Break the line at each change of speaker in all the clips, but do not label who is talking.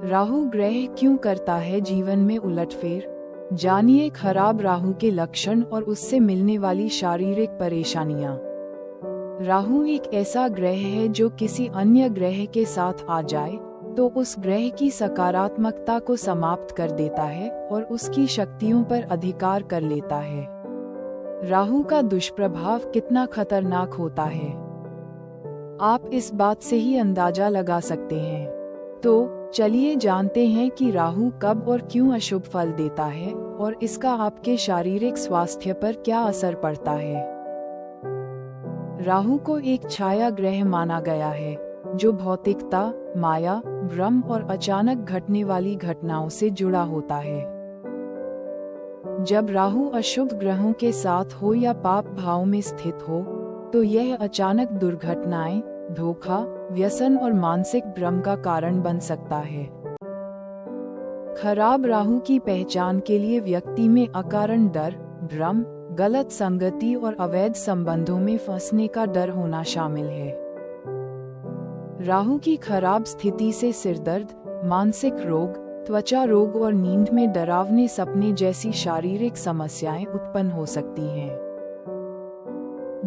राहु ग्रह क्यों करता है जीवन में उलटफेर? जानिए खराब राहु के लक्षण और उससे मिलने वाली शारीरिक परेशानियां। राहु एक ऐसा ग्रह है जो किसी अन्य ग्रह के साथ आ जाए तो उस ग्रह की सकारात्मकता को समाप्त कर देता है और उसकी शक्तियों पर अधिकार कर लेता है। राहु का दुष्प्रभाव कितना खतरनाक होता है, आप इस बात से ही अंदाजा लगा सकते हैं। तो चलिए जानते हैं कि राहु कब और क्यों अशुभ फल देता है और इसका आपके शारीरिक स्वास्थ्य पर क्या असर पड़ता है। राहु को एक छाया ग्रह माना गया है जो भौतिकता, माया, भ्रम और अचानक घटने वाली घटनाओं से जुड़ा होता है। जब राहु अशुभ ग्रहों के साथ हो या पाप भाव में स्थित हो तो यह अचानक दुर्घटनाएं, धोखा, व्यसन और मानसिक भ्रम का कारण बन सकता है। खराब राहु की पहचान के लिए व्यक्ति में अकारण डर, भ्रम, गलत संगति और अवैध संबंधों में फंसने का डर होना शामिल है। राहु की खराब स्थिति से सिरदर्द, मानसिक रोग, त्वचा रोग और नींद में डरावने सपने जैसी शारीरिक समस्याएं उत्पन्न हो सकती हैं।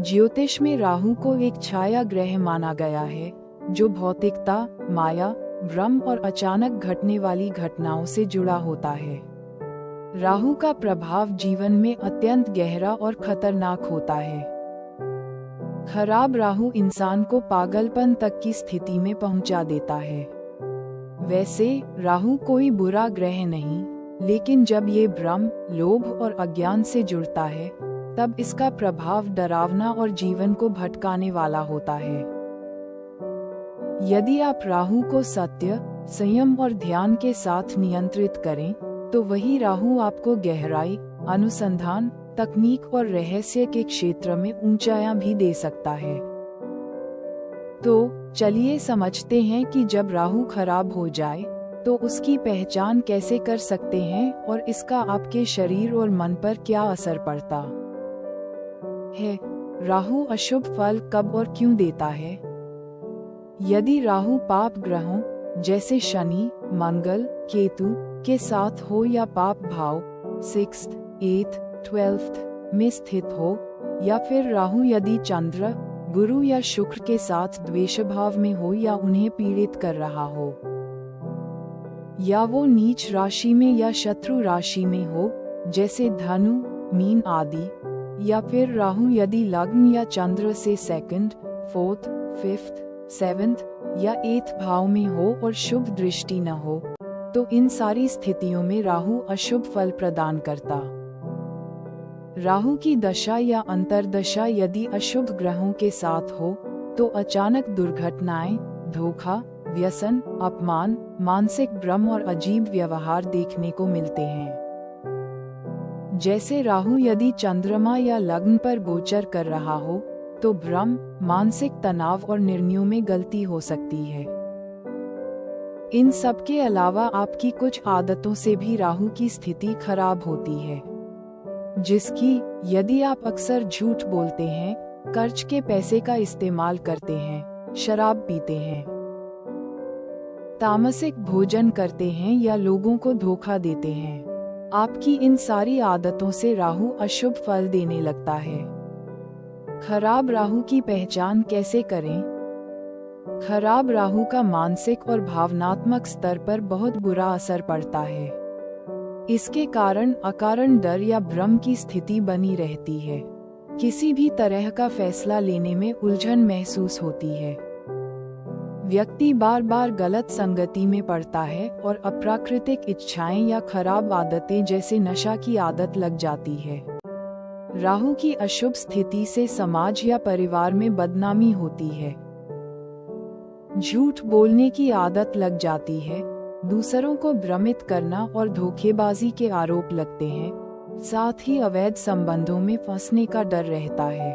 ज्योतिष में राहु को एक छाया ग्रह माना गया है जो भौतिकता, माया, भ्रम और अचानक घटने वाली घटनाओं से जुड़ा होता है। राहु का प्रभाव जीवन में अत्यंत गहरा और खतरनाक होता है। खराब राहु इंसान को पागलपन तक की स्थिति में पहुंचा देता है। वैसे राहु कोई बुरा ग्रह नहीं, लेकिन जब ये भ्रम, लोभ और अज्ञान से जुड़ता है तब इसका प्रभाव डरावना और जीवन को भटकाने वाला होता है। यदि आप राहु को सत्य, संयम और ध्यान के साथ नियंत्रित करें तो वही राहु आपको गहराई, अनुसंधान, तकनीक और रहस्य के क्षेत्र में ऊंचाइयां भी दे सकता है। तो चलिए समझते हैं कि जब राहु खराब हो जाए तो उसकी पहचान कैसे कर सकते हैं और इसका आपके शरीर और मन पर क्या असर पड़ता है। राहु अशुभ फल कब और क्यों देता है? यदि राहु पाप ग्रहों जैसे शनि, मंगल, केतु के साथ हो या पाप भाव 6th, 8th, 12th में स्थित हो, या फिर राहु यदि चंद्र, गुरु या शुक्र के साथ द्वेष भाव में हो या उन्हें पीड़ित कर रहा हो, या वो नीच राशि में या शत्रु राशि में हो जैसे धनु, मीन आदि, या फिर राहु यदि लग्न या चंद्र से 2nd, 4th, 5th, 7th या 8th भाव में हो और शुभ दृष्टि न हो, तो इन सारी स्थितियों में राहु अशुभ फल प्रदान करता। राहु की दशा या अंतर्दशा यदि अशुभ ग्रहों के साथ हो तो अचानक दुर्घटनाएं, धोखा, व्यसन, अपमान, मानसिक भ्रम और अजीब व्यवहार देखने को मिलते हैं। जैसे राहु यदि चंद्रमा या लग्न पर गोचर कर रहा हो तो भ्रम, मानसिक तनाव और निर्णयों में गलती हो सकती है। इन सब के अलावा आपकी कुछ आदतों से भी राहु की स्थिति खराब होती है, जिसकी यदि आप अक्सर झूठ बोलते हैं, कर्ज के पैसे का इस्तेमाल करते हैं, शराब पीते हैं, तामसिक भोजन करते हैं या लोगों को धोखा देते हैं, आपकी इन सारी आदतों से राहु अशुभ फल देने लगता है। खराब राहु की पहचान कैसे करें? खराब राहु का मानसिक और भावनात्मक स्तर पर बहुत बुरा असर पड़ता है। इसके कारण अकारण डर या भ्रम की स्थिति बनी रहती है। किसी भी तरह का फैसला लेने में उलझन महसूस होती है। व्यक्ति बार बार गलत संगति में पड़ता है और अप्राकृतिक इच्छाएं या खराब आदतें जैसे नशा की आदत लग जाती है। राहु की अशुभ स्थिति से समाज या परिवार में बदनामी होती है। झूठ बोलने की आदत लग जाती है, दूसरों को भ्रमित करना और धोखेबाजी के आरोप लगते हैं, साथ ही अवैध संबंधों में फंसने का डर रहता है।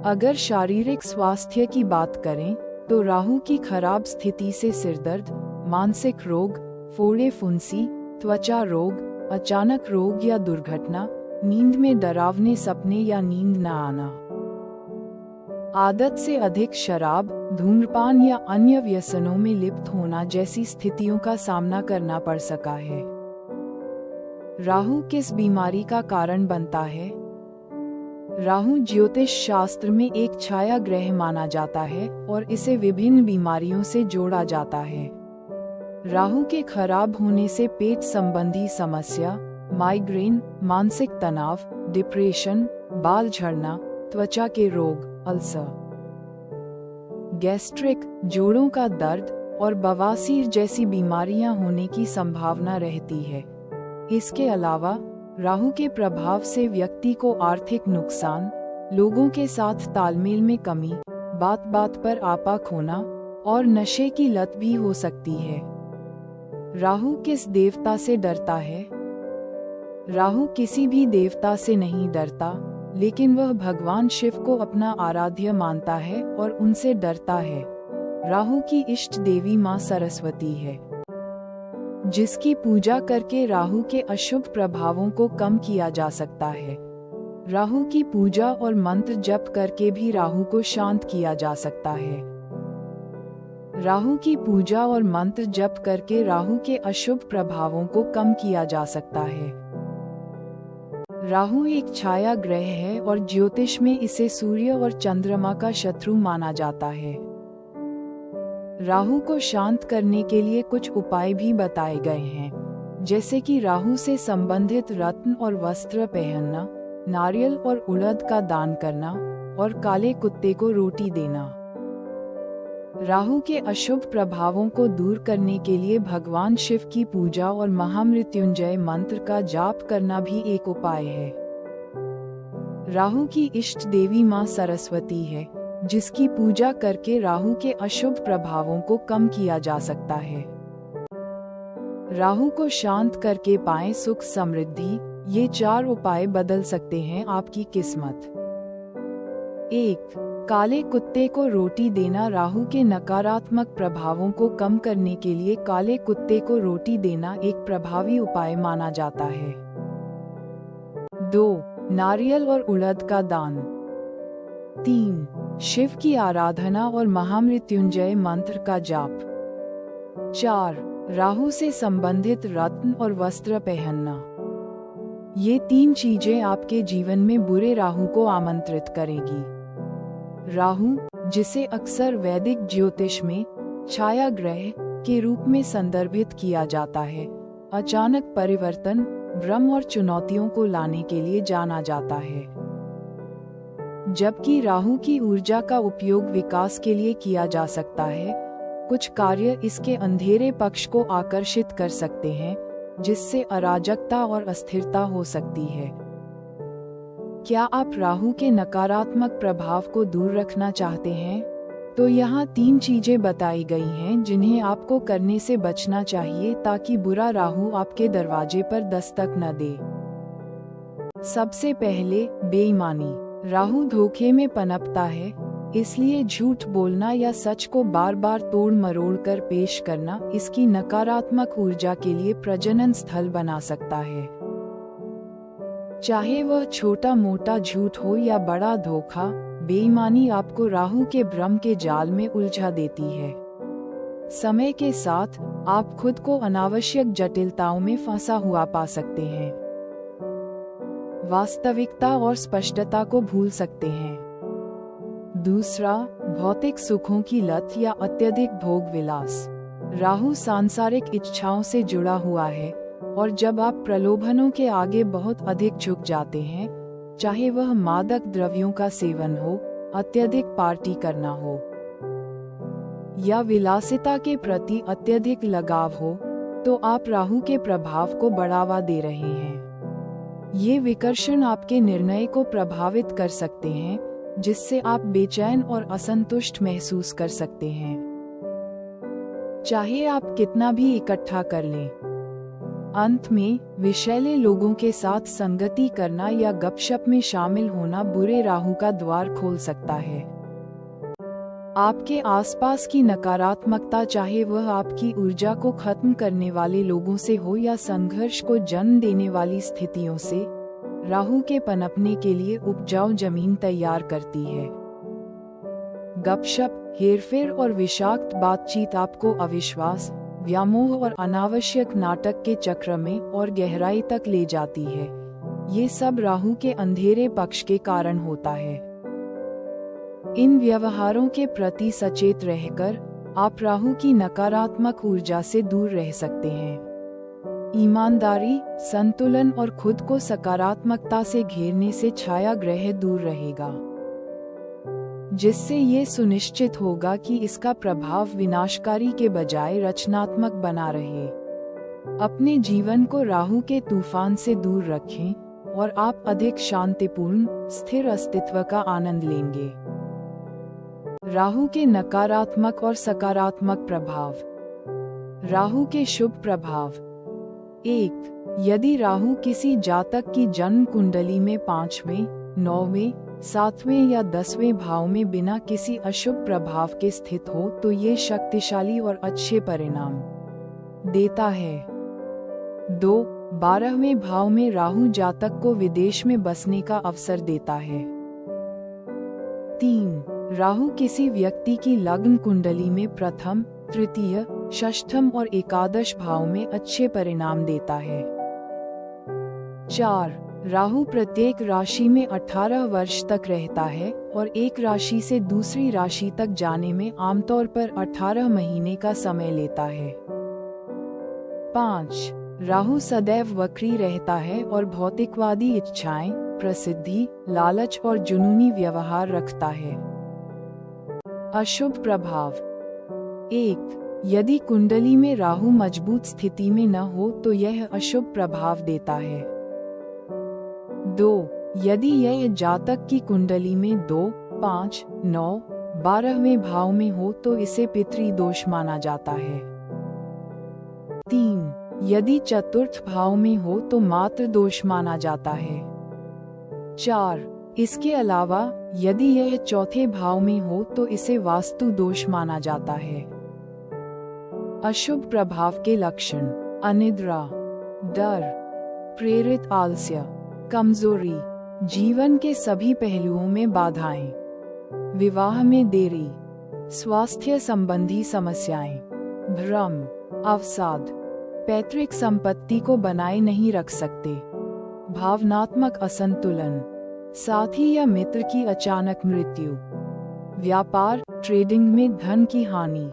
अगर शारीरिक स्वास्थ्य की बात करें तो राहु की खराब स्थिति से सिरदर्द, मानसिक रोग, फोड़े फुंसी, त्वचा रोग, अचानक रोग या दुर्घटना, नींद में डरावने सपने या नींद न आना आदत से अधिक शराब, धूम्रपान या अन्य व्यसनों में लिप्त होना जैसी स्थितियों का सामना करना पड़ सका है। राहु किस बीमारी का कारण बनता है? राहु ज्योतिष शास्त्र में एक छाया ग्रह माना जाता है और इसे विभिन्न बीमारियों से जोड़ा जाता है। राहु के खराब होने से पेट संबंधी समस्या, माइग्रेन, मानसिक तनाव, डिप्रेशन, बाल झड़ना, त्वचा के रोग, अल्सर, गैस्ट्रिक, जोड़ों का दर्द और बवासीर जैसी बीमारियां होने की संभावना रहती है। इसके अलावा राहु के प्रभाव से व्यक्ति को आर्थिक नुकसान, लोगों के साथ तालमेल में कमी, बात बात पर आपा खोना और नशे की लत भी हो सकती है। राहु किस देवता से डरता है? राहु किसी भी देवता से नहीं डरता, लेकिन वह भगवान शिव को अपना आराध्य मानता है और उनसे डरता है। राहु की इष्ट देवी मां सरस्वती है, जिसकी पूजा करके राहु के अशुभ प्रभावों को कम किया जा सकता है। राहु की पूजा और मंत्र जप करके भी राहु को शांत किया जा सकता है। राहु की पूजा और मंत्र जप करके राहु के अशुभ प्रभावों को कम किया जा सकता है। राहु एक छाया ग्रह है और ज्योतिष में इसे सूर्य और चंद्रमा का शत्रु माना जाता है। राहु को शांत करने के लिए कुछ उपाय भी बताए गए हैं, जैसे कि राहु से संबंधित रत्न और वस्त्र पहनना, नारियल और उड़द का दान करना और काले कुत्ते को रोटी देना। राहु के अशुभ प्रभावों को दूर करने के लिए भगवान शिव की पूजा और महामृत्युंजय मंत्र का जाप करना भी एक उपाय है। राहु की इष्ट देवी मां सरस्वती है, जिसकी पूजा करके राहु के अशुभ प्रभावों को कम किया जा सकता है। राहु को शांत करके पाएं सुख समृद्धि। ये 4 उपाय बदल सकते हैं आपकी किस्मत। 1. काले कुत्ते को रोटी देना। राहु के नकारात्मक प्रभावों को कम करने के लिए काले कुत्ते को रोटी देना एक प्रभावी उपाय माना जाता है। 2. नारियल और उड़द का दान। 3. शिव की आराधना और महामृत्युंजय मंत्र का जाप। 4. राहु से संबंधित रत्न और वस्त्र पहनना। ये 3 चीजें आपके जीवन में बुरे राहु को आमंत्रित करेगी। राहु, जिसे अक्सर वैदिक ज्योतिष में छाया ग्रह के रूप में संदर्भित किया जाता है, अचानक परिवर्तन, भ्रम और चुनौतियों को लाने के लिए जाना जाता है। जबकि राहु की ऊर्जा का उपयोग विकास के लिए किया जा सकता है, कुछ कार्य इसके अंधेरे पक्ष को आकर्षित कर सकते हैं, जिससे अराजकता और अस्थिरता हो सकती है। क्या आप राहु के नकारात्मक प्रभाव को दूर रखना चाहते हैं? तो यहाँ 3 चीजें बताई गई हैं जिन्हें आपको करने से बचना चाहिए ताकि बुरा राहु आपके दरवाजे पर दस्तक न दे। सबसे पहले, बेईमानी। राहु धोखे में पनपता है, इसलिए झूठ बोलना या सच को बार बार तोड़ मरोड़ कर पेश करना इसकी नकारात्मक ऊर्जा के लिए प्रजनन स्थल बना सकता है। चाहे वह छोटा मोटा झूठ हो या बड़ा धोखा, बेईमानी आपको राहु के भ्रम के जाल में उलझा देती है। समय के साथ आप खुद को अनावश्यक जटिलताओं में फंसा हुआ पा सकते हैं, वास्तविकता और स्पष्टता को भूल सकते हैं। दूसरा, भौतिक सुखों की लत या अत्यधिक भोग विलास। राहु सांसारिक इच्छाओं से जुड़ा हुआ है और जब आप प्रलोभनों के आगे बहुत अधिक झुक जाते हैं, चाहे वह मादक द्रव्यों का सेवन हो, अत्यधिक पार्टी करना हो या विलासिता के प्रति अत्यधिक लगाव हो, तो आप राहु के प्रभाव को बढ़ावा दे रहे हैं। ये विकर्षण आपके निर्णय को प्रभावित कर सकते हैं, जिससे आप बेचैन और असंतुष्ट महसूस कर सकते हैं, चाहे आप कितना भी इकट्ठा कर लें। अंत में, विषैले लोगों के साथ संगति करना या गपशप में शामिल होना बुरे राहु का द्वार खोल सकता है। आपके आसपास की नकारात्मकता, चाहे वह आपकी ऊर्जा को खत्म करने वाले लोगों से हो या संघर्ष को जन्म देने वाली स्थितियों से, राहु के पनपने के लिए उपजाऊ जमीन तैयार करती है। गपशप, हेरफेर और विषाक्त बातचीत आपको अविश्वास, व्यामोह और अनावश्यक नाटक के चक्र में और गहराई तक ले जाती है। ये सब राहु के अंधेरे पक्ष के कारण होता है। इन व्यवहारों के प्रति सचेत रहकर आप राहु की नकारात्मक ऊर्जा से दूर रह सकते हैं। ईमानदारी, संतुलन और खुद को सकारात्मकता से घेरने से छाया ग्रह दूर रहेगा, जिससे ये सुनिश्चित होगा कि इसका प्रभाव विनाशकारी के बजाय रचनात्मक बना रहे। अपने जीवन को राहु के तूफान से दूर रखें और आप अधिक शांतिपूर्ण, स्थिर अस्तित्व का आनंद लेंगे। राहु के नकारात्मक और सकारात्मक प्रभाव। राहु के शुभ प्रभाव। 1. यदि राहु किसी जातक की जन्म कुंडली में 5वें, 9वें, 7वें या 10वें भाव में बिना किसी अशुभ प्रभाव के स्थित हो तो ये शक्तिशाली और अच्छे परिणाम देता है। 2. 12वें भाव में राहु जातक को विदेश में बसने का अवसर देता है। 3. राहु किसी व्यक्ति की लग्न कुंडली में प्रथम, तृतीय, षष्ठम और एकादश भाव में अच्छे परिणाम देता है। 4. राहु प्रत्येक राशि में 18 वर्ष तक रहता है और एक राशि से दूसरी राशि तक जाने में आमतौर पर 18 महीने का समय लेता है। 5. राहु सदैव वक्री रहता है और भौतिकवादी इच्छाएं, प्रसिद्धि, लालच और जुनूनी व्यवहार रखता है। अशुभ प्रभाव। 1. यदि कुंडली में राहु मजबूत स्थिति में न हो तो यह अशुभ प्रभाव देता है। 2. यदि यह जातक की कुंडली में 2, 5, 9, 12वें भाव में हो तो इसे पितृदोष माना जाता है। 3. यदि चतुर्थ भाव में हो तो मातृ दोष माना जाता है। 4. इसके अलावा यदि यह चौथे भाव में हो तो इसे वास्तु दोष माना जाता है। अशुभ प्रभाव के लक्षण। अनिद्रा, डर, प्रेरित आलस्य, कमजोरी, जीवन के सभी पहलुओं में बाधाएं, विवाह में देरी, स्वास्थ्य संबंधी समस्याएं, भ्रम, अवसाद, पैतृक संपत्ति को बनाए नहीं रख सकते, भावनात्मक असंतुलन, साथी या मित्र की अचानक मृत्यु, व्यापार, ट्रेडिंग में धन की हानि।